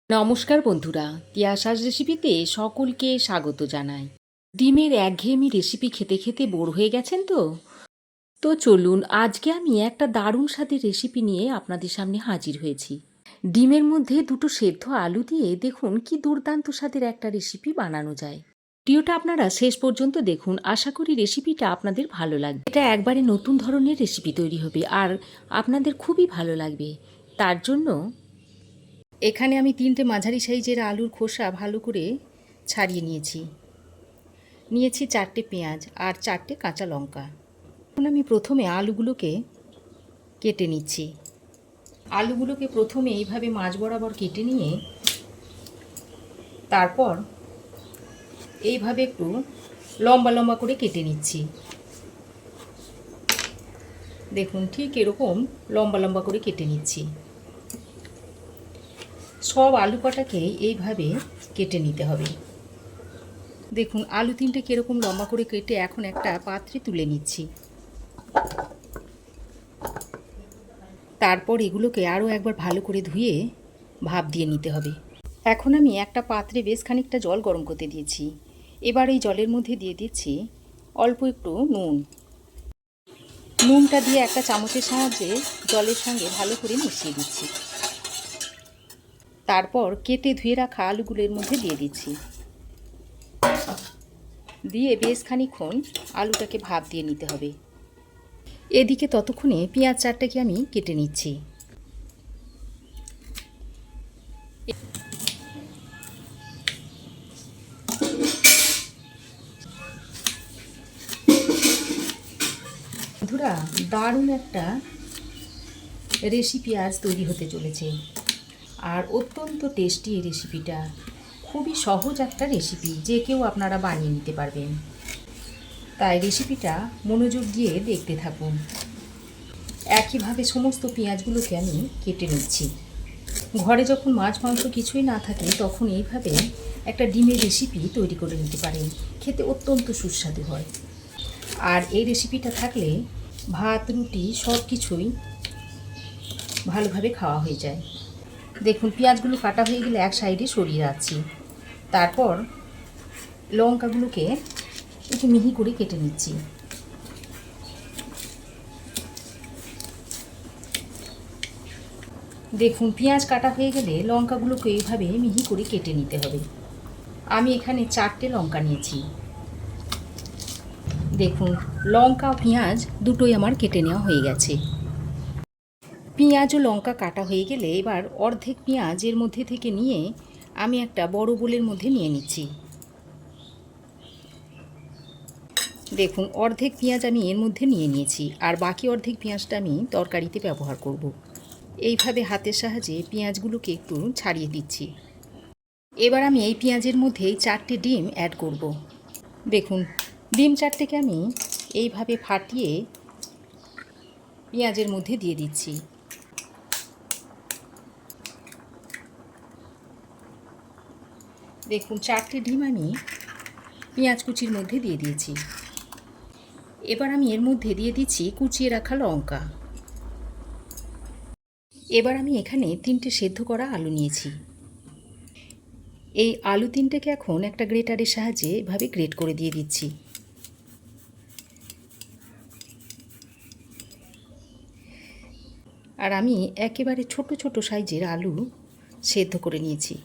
নমস্কার বন্ধুরা, তিয়াশাস রেসিপিতে সকলকে স্বাগত জানাই। ডিমের একঘেয়েমি রেসিপি খেতে খেতে বোর হয়ে গেছেন তো? চলুন আজকে আমি একটা দারুণ স্বাদের রেসিপি নিয়ে আপনাদের সামনে হাজির হয়েছি। ডিমের মধ্যে দুটো সেদ্ধ আলু দিয়ে দেখুন কি দুর্দান্ত স্বাদের একটা রেসিপি বানানো যায়। ভিডিওটা আপনারা শেষ পর্যন্ত দেখুন, আশা করি রেসিপিটা আপনাদের ভালো লাগবে। এটা একবারে নতুন ধরনের রেসিপি তৈরি হবে আর আপনাদের খুবই ভালো লাগবে। তার জন্য এখানে আমি 3টে মাঝারি সাইজের আলুর খোসা ভালো করে ছাড়িয়ে নিয়েছি 4টে পেঁয়াজ আর 4টে কাঁচা লঙ্কা। এখন আমি প্রথমে আলুগুলোকে কেটে নিচ্ছি। আলুগুলোকে প্রথমে এইভাবে মাঝ বরাবর কেটে নিয়ে তারপর এইভাবে একটু লম্বা লম্বা করে কেটে নিচ্ছি। দেখুন ঠিক এরকম লম্বা লম্বা করে কেটে নিচ্ছি। সব আলু কটাকে এইভাবে কেটে নিতে হবে। দেখুন আলু 3টে কীরকম লম্বা করে কেটে এখন একটা পাত্রে তুলে নিচ্ছি। তারপর এগুলোকে আরও একবার ভালো করে ধুয়ে ভাপ দিয়ে নিতে হবে। এখন আমি একটা পাত্রে বেশ খানিকটা জল গরম করতে দিয়েছি। এবার এই জলের মধ্যে দিয়ে দিচ্ছি অল্প একটু নুন। নুনটা দিয়ে একটা চামচের সাহায্যে জলের সঙ্গে ভালো করে মিশিয়ে দিচ্ছি। তারপর কেটে ধুয়ে রাখা আলুগুলোর মধ্যে দিয়ে দিচ্ছি। দিয়ে বেশ খানিকক্ষণ আলুটাকে ভাপ দিয়ে নিতে হবে। এদিকে ততক্ষণে পেঁয়াজ 4টাকে আমি কেটে নিচ্ছি। বন্ধুরা, দারুণ একটা রেসিপি আজ তৈরি হতে চলেছে আর অত্যন্ত টেস্টি এই রেসিপিটা। খুবই সহজ একটা রেসিপি, যে কেউ আপনারা বানিয়ে নিতে পারবেন। তাই রেসিপিটা মনোযোগ দিয়ে দেখতে থাকুন। একইভাবে সমস্ত পেঁয়াজগুলোকে আমি কেটে নিচ্ছি। ঘরে যখন মাছ মাংস কিছুই না থাকে তখন এইভাবে একটা ডিমের রেসিপি তৈরি করে নিতে পারেন। খেতে অত্যন্ত সুস্বাদু হয়। আর এই রেসিপিটা থাকলে ভাত রুটি সব কিছুই ভালোভাবে খাওয়া হয়ে যায়। দেখুন পেঁয়াজগুলো কাটা হয়ে গেলে এক সাইডে সরিয়ে রাখছি। তারপর লঙ্কাগুলোকে একটু মিহি করে কেটে নিচ্ছি। দেখুন পেঁয়াজ কাটা হয়ে গেলে লঙ্কাগুলোকে এইভাবে মিহি করে কেটে নিতে হবে। আমি এখানে 4টে লঙ্কা নিয়েছি। দেখুন লঙ্কা পেঁয়াজ দুটোই আমার কেটে নেওয়া হয়ে গেছে। পেঁয়াজ ও লঙ্কা কাটা হয়ে গেলে এবার অর্ধেক পেঁয়াজ এর মধ্যে থেকে নিয়ে আমি একটা বড় বোলের মধ্যে নিয়ে নিচ্ছি। দেখুন অর্ধেক পেঁয়াজ আমি এর মধ্যে নিয়ে নিয়েছি আর বাকি অর্ধেক পেঁয়াজটা আমি তরকারিতে ব্যবহার করব। এইভাবে হাতের সাহায্যে পেঁয়াজগুলোকে একটু ছাড়িয়ে দিচ্ছি। এবার আমি এই পেঁয়াজের মধ্যে 4টে ডিম অ্যাড করব। দেখুন ডিম 4টেকে আমি এইভাবে ফাটিয়ে পেঁয়াজের মধ্যে দিয়ে দিচ্ছি। দেখুন 4টে ডিম আমি পেঁয়াজ কুচির মধ্যে দিয়ে দিয়েছি। এবার আমি এর মধ্যে দিয়ে দিচ্ছি কুচিয়ে রাখা লঙ্কা। এবার আমি এখানে 3টে সেদ্ধ করা আলু নিয়েছি। এই আলু 3টেকে এখন একটা গ্রেটারের সাহায্যে এভাবে গ্রেট করে দিয়ে দিচ্ছি। আর আমি একেবারে ছোট ছোট সাইজের আলু সেদ্ধ করে নিয়েছি।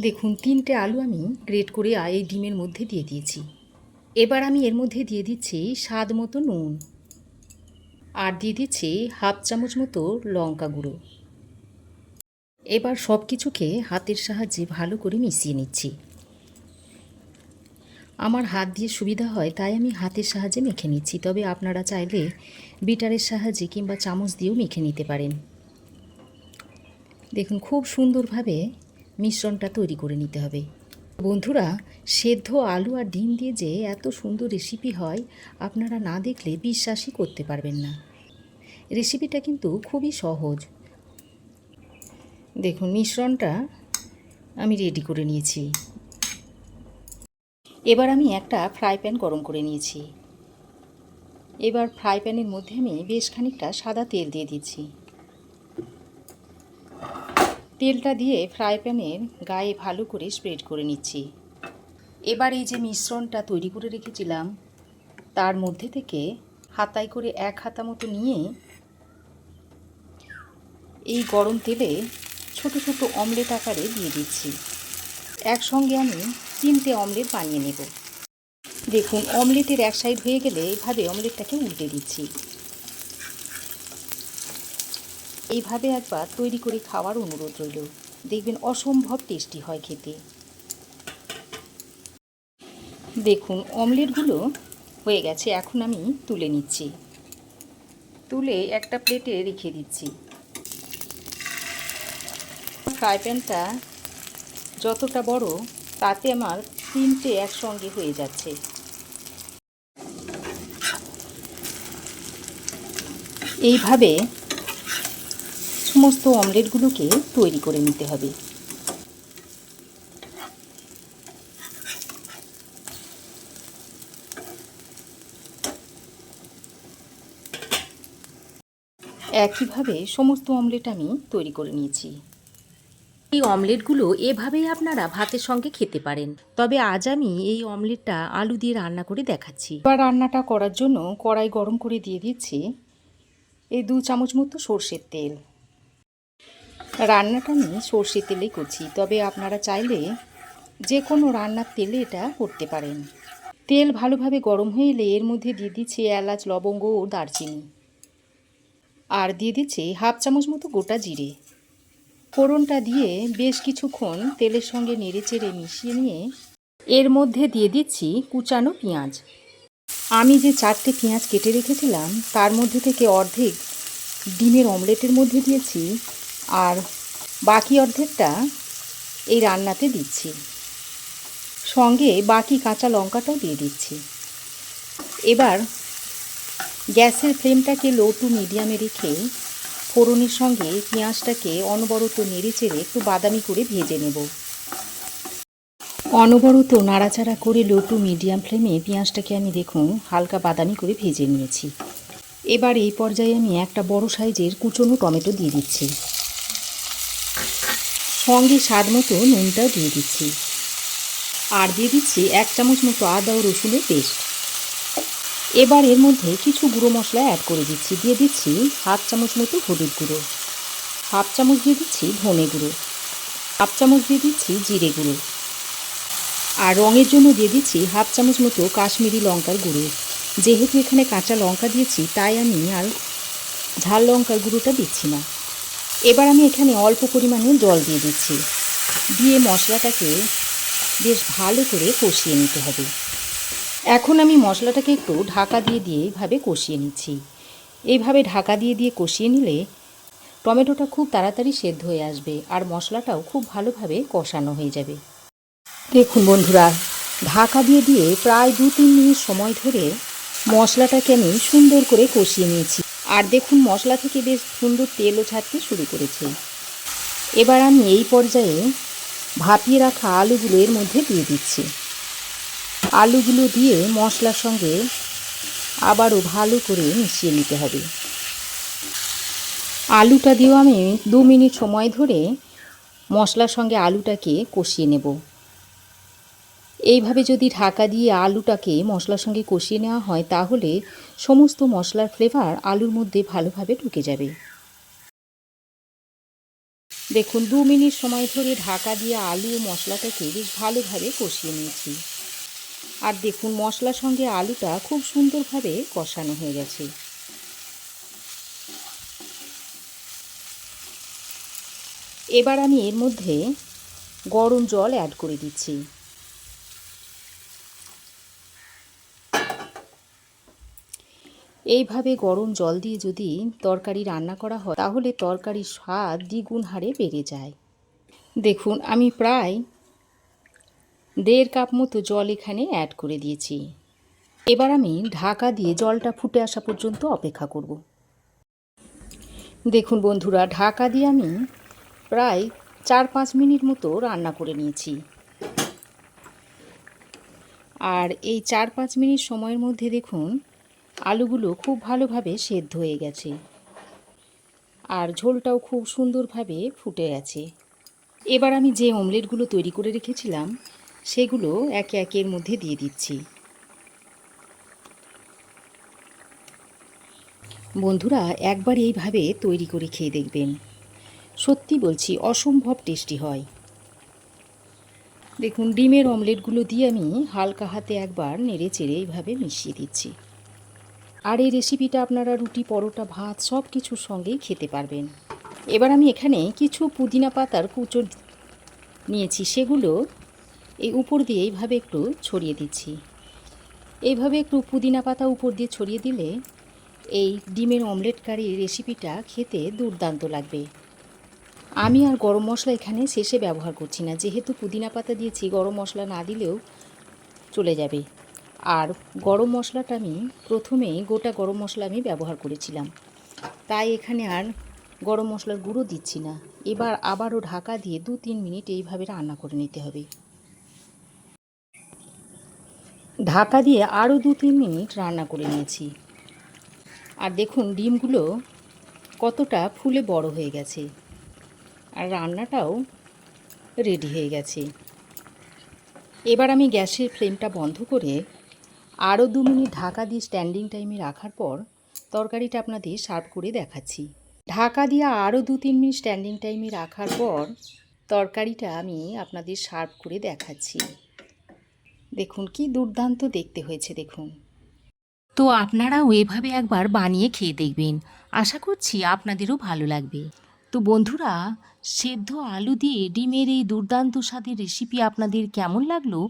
দেখুন 3টে আলু আমি গ্রেট করে এই ডিমের মধ্যে দিয়ে দিয়েছি। এবার আমি এর মধ্যে দিয়ে দিচ্ছি স্বাদ মতো নুন আর দিয়ে দিচ্ছি হাফ চামচ মতো লঙ্কা গুঁড়ো। এবার সব কিছুকে হাতের সাহায্যে ভালো করে মিশিয়ে নিচ্ছি। আমার হাত দিয়ে সুবিধা হয় তাই আমি হাতের সাহায্যে মেখে নিচ্ছি, তবে আপনারা চাইলে বিটারের সাহায্যে কিংবা চামচ দিয়েও মেখে নিতে পারেন। দেখুন খুব সুন্দরভাবে মিশ্রণটা তৈরি করে নিতে হবে। বন্ধুরা, সেদ্ধ আলু আর ডিম দিয়ে যে এত সুন্দর রেসিপি হয় আপনারা না দেখলে বিশ্বাসই করতে পারবেন না। রেসিপিটা কিন্তু খুবই সহজ। দেখুন মিশ্রণটা আমি রেডি করে নিয়েছি। এবার আমি একটা ফ্রাই প্যান গরম করে নিয়েছি। এবার ফ্রাই প্যানের মধ্যে আমি বেশ খানিকটা সাদা তেল দিয়ে দিচ্ছি। তেলটা দিয়ে ফ্রাই প্যানের গায়ে ভালো করে স্প্রেড করে নিচ্ছি। এবার এই যে মিশ্রণটা তৈরি করে রেখেছিলাম তার মধ্যে থেকে হাতায় করে 1 হাতা মতো নিয়ে এই গরম তেলে ছোট ছোট অমলেট আকারে দিয়ে দিচ্ছি। একসঙ্গে আমি 3টে অমলেট বানিয়ে নেব। দেখুন অমলেটের এক সাইড হয়ে গেলে এইভাবে অমলেটটাকে উল্টে দিচ্ছি। এইভাবে একবার তৈরি করে খাওয়ার অনুরোধ রইল, দেখবেন অসম্ভব টেস্টি হয় খেতে। দেখুন অমলেটগুলো হয়ে গেছে, এখন আমি তুলে নিচ্ছি। তুলে একটা প্লেটে রেখে দিচ্ছি। ফ্রাই প্যানটা যতটা বড় তাতে আমার 3টে একসঙ্গে হয়ে যাচ্ছে। এইভাবে সমস্ত অমলেটগুলোকে তৈরি করে নিতে হবে। একইভাবে সমস্ত অমলেট আমি তৈরি করে নিয়েছি। এই অমলেটগুলো এভাবেই আপনারা ভাতের সঙ্গে খেতে পারেন, তবে আজ আমি এই অমলেটটা আলু দিয়ে রান্না করে দেখাচ্ছি। এবার রান্নাটা করার জন্য কড়াই গরম করে দিয়ে দিচ্ছি এই 2 চামচ মতো সর্ষের তেল। রান্নাটা আমি সর্ষের তেলেই করছি, তবে আপনারা চাইলে যে কোনো রান্নার তেলে এটা করতে পারেন। তেল ভালোভাবে গরম হয়ে এলে এর মধ্যে দিয়ে দিচ্ছি এলাচ, লবঙ্গ ও দারচিনি, আর দিয়ে দিচ্ছি 1/2 চামচ মতো গোটা জিরে। ফোড়নটা দিয়ে বেশ কিছুক্ষণ তেলের সঙ্গে নেড়েচেড়ে মিশিয়ে নিয়ে এর মধ্যে দিয়ে দিচ্ছি কুচানো পেঁয়াজ। আমি যে 4টে পেঁয়াজ কেটে রেখেছিলাম তার মধ্যে থেকে অর্ধেক ডিমের অমলেটের মধ্যে দিয়েছি, আর বাকি অর্ধেকটা এই রান্নাতে দিচ্ছি। সঙ্গে বাকি কাঁচা লঙ্কাটাও দিয়ে দিচ্ছি। এবার গ্যাসের ফ্লেমটাকে লো টু মিডিয়ামে রেখে ফোড়নের সঙ্গে পেঁয়াজটাকে অনবরত নেড়েচেড়ে একটু বাদামি করে ভেজে নেব। অনবরত নাড়াচাড়া করে লো টু মিডিয়াম ফ্লেমে পেঁয়াজটাকে আমি দেখুন হালকা বাদামি করে ভেজে নিয়েছি। এবার এই পর্যায়ে আমি একটা বড় সাইজের কুচনো টমেটো দিয়ে দিচ্ছি। সঙ্গে স্বাদ মতো নুনটাও দিয়ে দিচ্ছি, আর দিয়ে দিচ্ছি 1 চামচ মতো আদা ও রসুনের পেস্ট। এবার এর মধ্যে কিছু গুঁড়ো মশলা অ্যাড করে দিচ্ছি। দিয়ে দিচ্ছি 1/2 চামচ মতো হলুদ গুঁড়ো, 1/2 চামচ দিয়ে দিচ্ছি ধনে গুঁড়ো, 1/2 চামচ দিয়ে দিচ্ছি জিরে গুঁড়ো, আর রঙের জন্য দিয়ে দিচ্ছি 1/2 চামচ মতো কাশ্মীরি লঙ্কার গুঁড়ো। যেহেতু এখানে কাঁচা লঙ্কা দিয়েছি তাই আমি আর ঝাল লঙ্কার গুঁড়োটা দিচ্ছি না। এবার আমি এখানে অল্প পরিমাণে জল দিয়ে দিচ্ছি। দিয়ে মশলাটাকে বেশ ভালো করে কষিয়ে নিতে হবে। এখন আমি মশলাটাকে একটু ঢাকা দিয়ে এইভাবে কষিয়ে নিচ্ছি। এইভাবে ঢাকা দিয়ে কষিয়ে নিলে টমেটোটা খুব তাড়াতাড়ি সেদ্ধ হয়ে আসবে, আর মশলাটাও খুব ভালোভাবে কষানো হয়ে যাবে। দেখুন বন্ধুরা, ঢাকা দিয়ে প্রায় 2-3 মিনিট সময় ধরে মশলাটাকে আমি সুন্দর করে কষিয়ে নিয়েছি, আর দেখুন মশলা থেকে বেশ সুন্দর তেলও ছাড়তে শুরু করেছে। এবার আমি এই পর্যায়ে ভাপিয়ে রাখা আলুগুলো এর মধ্যে দিয়ে দিচ্ছি। আলুগুলো দিয়ে মশলার সঙ্গে আবারও ভালো করে মিশিয়ে নিতে হবে। আলুটা দিয়েও আমি 2 মিনিট সময় ধরে মশলার সঙ্গে আলুটাকে কষিয়ে নেব। এইভাবে যদি ঢাকা দিয়ে আলুটাকে মশলার সঙ্গে কষিয়ে নেওয়া হয় তাহলে সমস্ত মশলার ফ্লেভার আলুর মধ্যে ভালোভাবে ঢুকে যাবে। দেখুন 2 মিনিট সময় ধরে ঢাকা দিয়ে আলু ও মশলাটাকে বেশ ভালোভাবে কষিয়ে নিয়েছি, আর দেখুন মশলার সঙ্গে আলুটা খুব সুন্দরভাবে কষানো হয়ে গেছে। এবার আমি এর মধ্যে গরম জল অ্যাড করে দিচ্ছি। এইভাবে গরম জল দিয়ে যদি তরকারি রান্না করা হয় তাহলে তরকারির স্বাদ দ্বিগুণ হারে বেড়ে যায়। দেখুন আমি প্রায় 1.5 কাপ মতো জল এখানে অ্যাড করে দিয়েছি। এবার আমি ঢাকা দিয়ে জলটা ফুটে আসা পর্যন্ত অপেক্ষা করব। দেখুন বন্ধুরা, ঢাকা দিয়ে আমি প্রায় 4-5 মিনিট মতো রান্না করে নিয়েছি, আর এই 4-5 মিনিট সময়ের মধ্যে দেখুন আলুগুলো খুব ভালোভাবে সেদ্ধ হয়ে গেছে, আর ঝোলটাও খুব সুন্দরভাবে ফুটে গেছে। এবার আমি যে অমলেটগুলো তৈরি করে রেখেছিলাম সেগুলো একে একে এর মধ্যে দিয়ে দিচ্ছি। বন্ধুরা, একবার এইভাবে তৈরি করে খেয়ে দেখবেন, সত্যি বলছি অসম্ভব টেস্টি হয়। দেখুন, ডিমের অমলেটগুলো দিয়ে আমি হালকা হাতে একবার নেড়ে চেড়ে এইভাবে মিশিয়ে দিচ্ছি। আর এই রেসিপিটা আপনারা রুটি, পরোটা, ভাত সব কিছুর সঙ্গেই খেতে পারবেন। এবার আমি এখানে কিছু পুদিনা পাতার কুচো নিয়েছি, সেগুলো এই উপর দিয়ে এইভাবে একটু ছড়িয়ে দিচ্ছি। এইভাবে একটু পুদিনা পাতা উপর দিয়ে ছড়িয়ে দিলে এই ডিমের অমলেট কারির রেসিপিটা খেতে দুর্দান্ত লাগবে। আমি আর গরম মশলা এখানে শেষে ব্যবহার করছি না, যেহেতু পুদিনা পাতা দিয়েছি গরম মশলা না দিলেও চলে যাবে। আর গরম মশলাটা আমি প্রথমেই গোটা গরম মশলা আমি ব্যবহার করেছিলাম, তাই এখানে আর গরম মশলার গুঁড়ো দিচ্ছি না। এবার আবারও ঢাকা দিয়ে 2-3 মিনিট এইভাবে রান্না করে নিতে হবে। ঢাকা দিয়ে আরও 2-3 মিনিট রান্না করে নিয়েছি। আর দেখুন ডিমগুলো কতটা ফুলে বড় হয়ে গেছে, আর রান্নাটাও রেডি হয়ে গেছে। এবার আমি গ্যাসের ফ্লেমটা বন্ধ করে আরও 2 মিনিট ঢাকা দিয়ে স্ট্যান্ডিং টাইমে রাখার পর তরকারিটা আপনাদের সার্ভ করে দেখাচ্ছি। ঢাকা দিয়ে আরও 2-3 মিনিট স্ট্যান্ডিং টাইমে রাখার পর তরকারিটা আমি আপনাদের সার্ভ করে দেখাচ্ছি। দেখুন কি দুর্দান্ত দেখতে হয়েছে দেখুন। তো আপনারাও এভাবে একবার বানিয়ে খেয়ে দেখবেন, আশা করছি আপনাদেরও ভালো লাগবে। তো বন্ধুরা, সেদ্ধ আলু দিয়ে ডিমের এই দুর্দান্ত স্বাদের রেসিপি আপনাদের কেমন লাগলো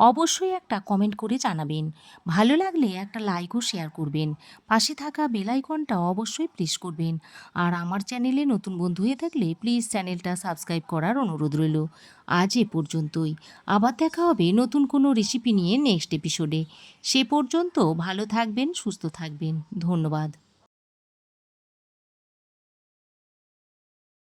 অবশ্যই একটা কমেন্ট করে জানাবেন। ভালো লাগলে একটা লাইক ও শেয়ার করবেন। পাশে থাকা বেল আইকনটা অবশ্যই প্রেস করবেন। আর আমার চ্যানেলে নতুন বন্ধু হয়ে থাকলে প্লিজ চ্যানেলটা সাবস্ক্রাইব করার অনুরোধ রইল। আজ এ পর্যন্তই। আবার দেখা হবে নতুন কোনো রেসিপি নিয়ে নেক্সট এপিসোডে। সে পর্যন্ত ভালো থাকবেন, সুস্থ থাকবেন। ধন্যবাদ।